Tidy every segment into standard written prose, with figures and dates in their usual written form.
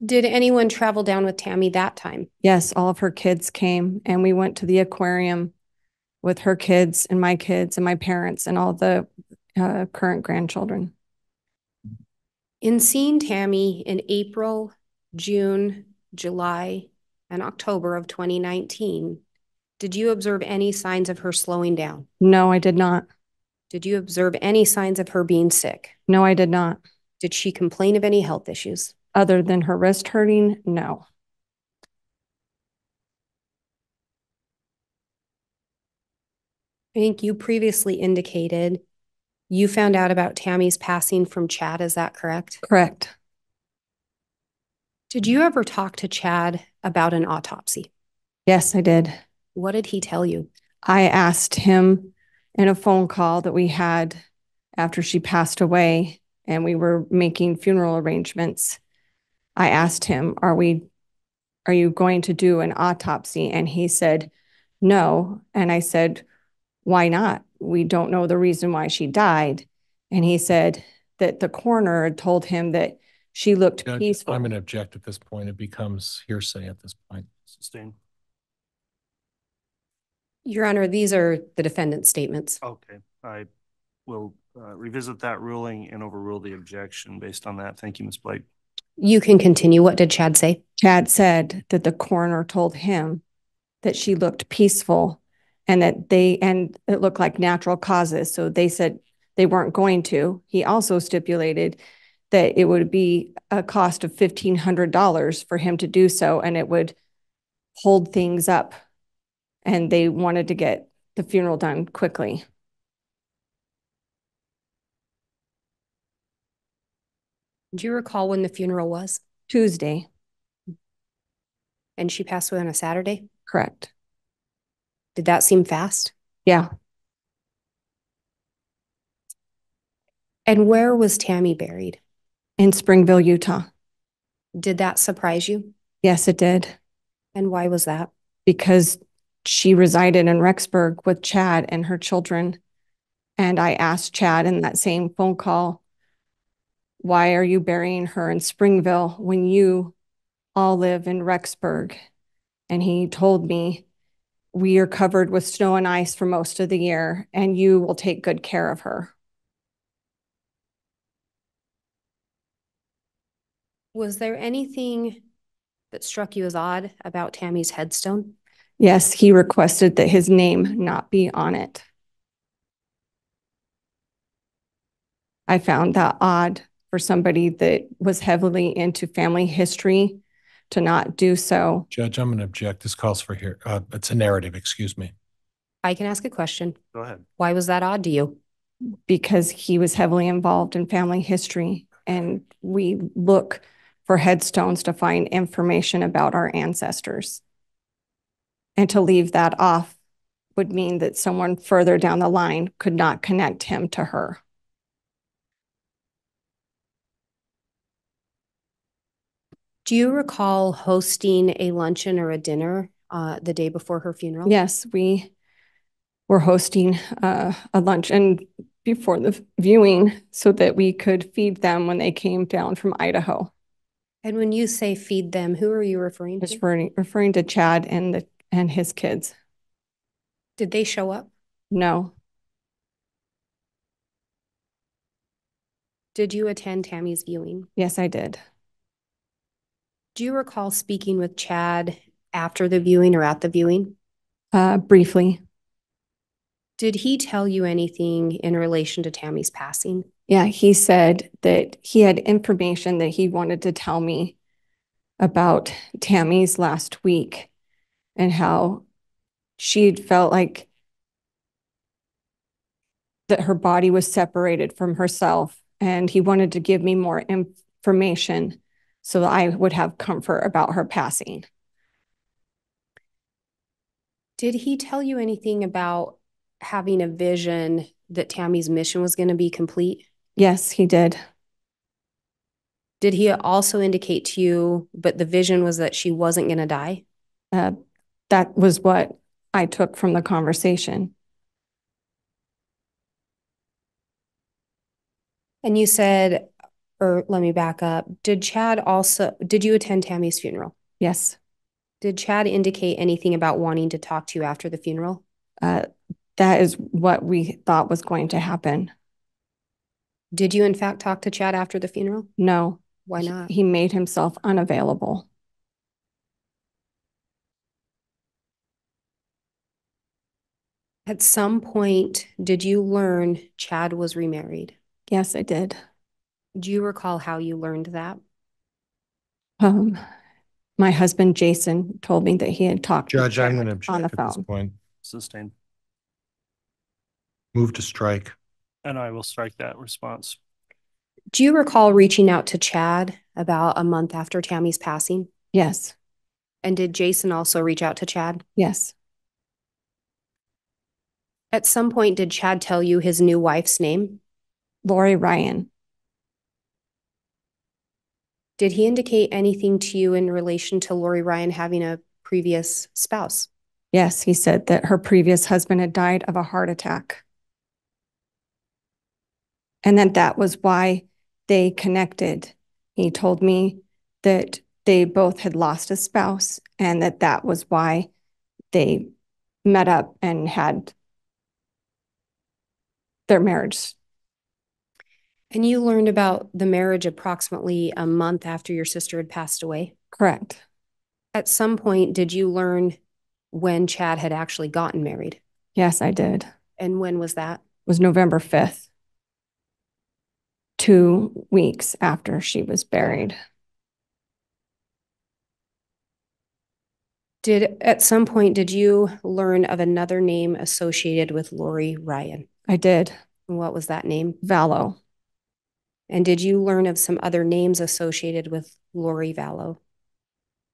Did anyone travel down with Tammy that time? Yes, all of her kids came and we went to the aquarium with her kids and my parents and all the current grandchildren. In seeing Tammy in April, June, July, and October of 2019, did you observe any signs of her slowing down? No, I did not. Did you observe any signs of her being sick? No, I did not. Did she complain of any health issues? Other than her wrist hurting, no. I think you previously indicated you found out about Tammy's passing from Chad. Is that correct? Correct. Did you ever talk to Chad about an autopsy? Yes, I did. What did he tell you? I asked him in a phone call that we had after she passed away and we were making funeral arrangements. I asked him, are you going to do an autopsy? And he said, no. And I said, why not? We don't know the reason why she died. And he said that the coroner had told him that she looked Judge, peaceful. I'm going to object at this point. It becomes hearsay at this point. Sustain. Your Honor, these are the defendant's statements. Okay, I will revisit that ruling and overrule the objection based on that. Thank you, Ms. Blake. You can continue. What did Chad say? Chad said that the coroner told him that she looked peaceful and that it looked like natural causes. So they said they weren't going to. He also stipulated that it would be a cost of $1,500 for him to do so, and it would hold things up. And they wanted to get the funeral done quickly. Do you recall when the funeral was? Tuesday. And she passed away on a Saturday? Correct. Did that seem fast? Yeah. And where was Tammy buried? In Springville, Utah. Did that surprise you? Yes, it did. And why was that? Because she resided in Rexburg with Chad and her children. And I asked Chad in that same phone call, why are you burying her in Springville when you all live in Rexburg? And he told me, we are covered with snow and ice for most of the year, and you will take good care of her. Was there anything that struck you as odd about Tammy's headstone? Yes, he requested that his name not be on it. I found that odd for somebody that was heavily into family history to not do so. Judge, I'm going to object. This calls for it's a narrative, excuse me. I can ask a question. Go ahead. Why was that odd to you? Because he was heavily involved in family history, and we look for headstones to find information about our ancestors. And to leave that off would mean that someone further down the line could not connect him to her. Do you recall hosting a luncheon or a dinner the day before her funeral? Yes, we were hosting a luncheon before the viewing so that we could feed them when they came down from Idaho. And when you say feed them, who are you referring to? Just referring to Chad and his kids. Did they show up? No. Did you attend Tammy's viewing? Yes, I did. Do you recall speaking with Chad after the viewing or at the viewing? Briefly. Did he tell you anything in relation to Tammy's passing? Yeah, he said that he had information that he wanted to tell me about Tammy's last week and how she'd felt like that her body was separated from herself. And he wanted to give me more information so that I would have comfort about her passing. Did he tell you anything about having a vision that Tammy's mission was going to be complete? Yes, he did. Did he also indicate to you, but the vision was that she wasn't going to die? That was what I took from the conversation. And you said or let me back up. Did you attend Tammy's funeral? Yes. Did Chad indicate anything about wanting to talk to you after the funeral? That is what we thought was going to happen. Did you in fact talk to Chad after the funeral? No. Why not? He made himself unavailable. At some point, did you learn Chad was remarried? Yes, I did. Do you recall how you learned that? My husband, Jason, told me that he had talked Judge, I'm going to on the object at this phone. point. Sustained. Move to strike. And I will strike that response. Do you recall reaching out to Chad about a month after Tammy's passing? Yes. And did Jason also reach out to Chad? Yes. At some point, did Chad tell you his new wife's name? Lori Ryan. Did he indicate anything to you in relation to Lori Ryan having a previous spouse? Yes, he said that her previous husband had died of a heart attack. And that was why they connected. He told me that they both had lost a spouse and that was why they met up and had their marriage. And you learned about the marriage approximately a month after your sister had passed away? Correct. At some point, did you learn when Chad had actually gotten married? Yes, I did. It And when was that? was November 5th, 2 weeks after she was buried. At some point, did you learn of another name associated with Lori Ryan? I did. And what was that name? Vallow. And did you learn of some other names associated with Lori Vallow?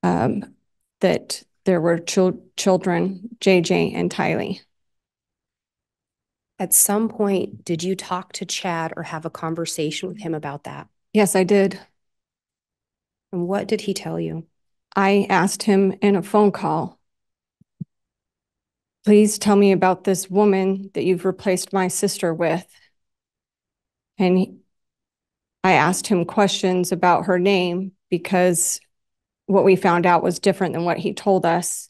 That there were children, JJ and Tylee. At some point, did you talk to Chad or have a conversation with him about that? Yes, I did. And what did he tell you? I asked him in a phone call, please tell me about this woman that you've replaced my sister with. And I asked him questions about her name because what we found out was different than what he told us.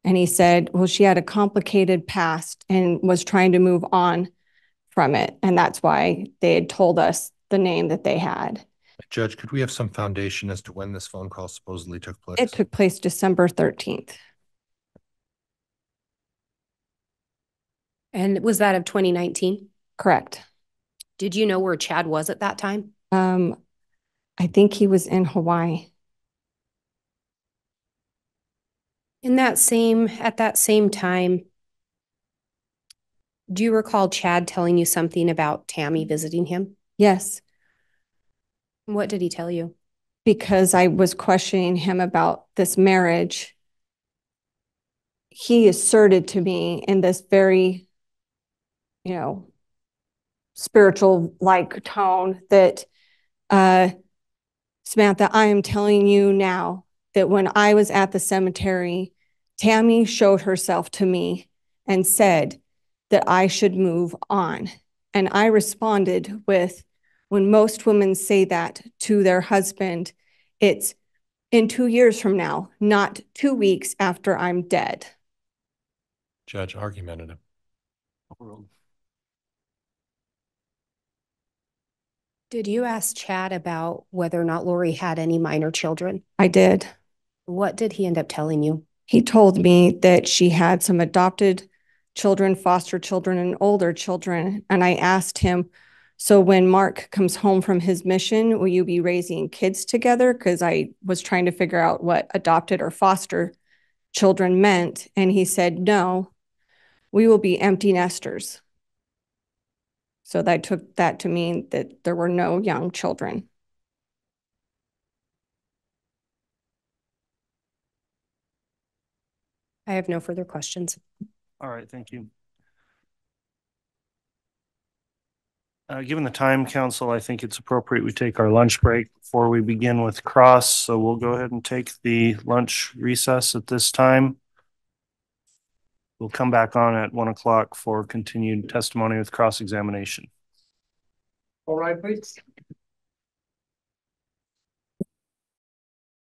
And he said, well, she had a complicated past and was trying to move on from it. And that's why they had told us the name that they had. Judge, could we have some foundation as to when this phone call supposedly took place? It took place December 13th. And was that of 2019? Correct. Did you know where Chad was at that time? I think he was in Hawaii. At that same time, do you recall Chad telling you something about Tammy visiting him? Yes. What did he tell you? Because I was questioning him about this marriage, he asserted to me in this very, spiritual like tone that, Samantha, I am telling you now that when I was at the cemetery, Tammy showed herself to me and said that I should move on. And I responded with, when most women say that to their husband, it's in 2 years from now, not 2 weeks after I'm dead. Judge, argumentative. Did you ask Chad about whether or not Lori had any minor children? I did. What did he end up telling you? He told me that she had some adopted children, foster children, and older children. And I asked him, so when Mark comes home from his mission, will you be raising kids together? Because I was trying to figure out what adopted or foster children meant. And he said, no, we will be empty nesters. So that took that to mean that there were no young children. I have no further questions. All right, thank you. Given the time, council, I think it's appropriate we take our lunch break before we begin with cross. So we'll go ahead and take the lunch recess at this time. We'll come back on at 1 o'clock for continued testimony with cross-examination. All right, please.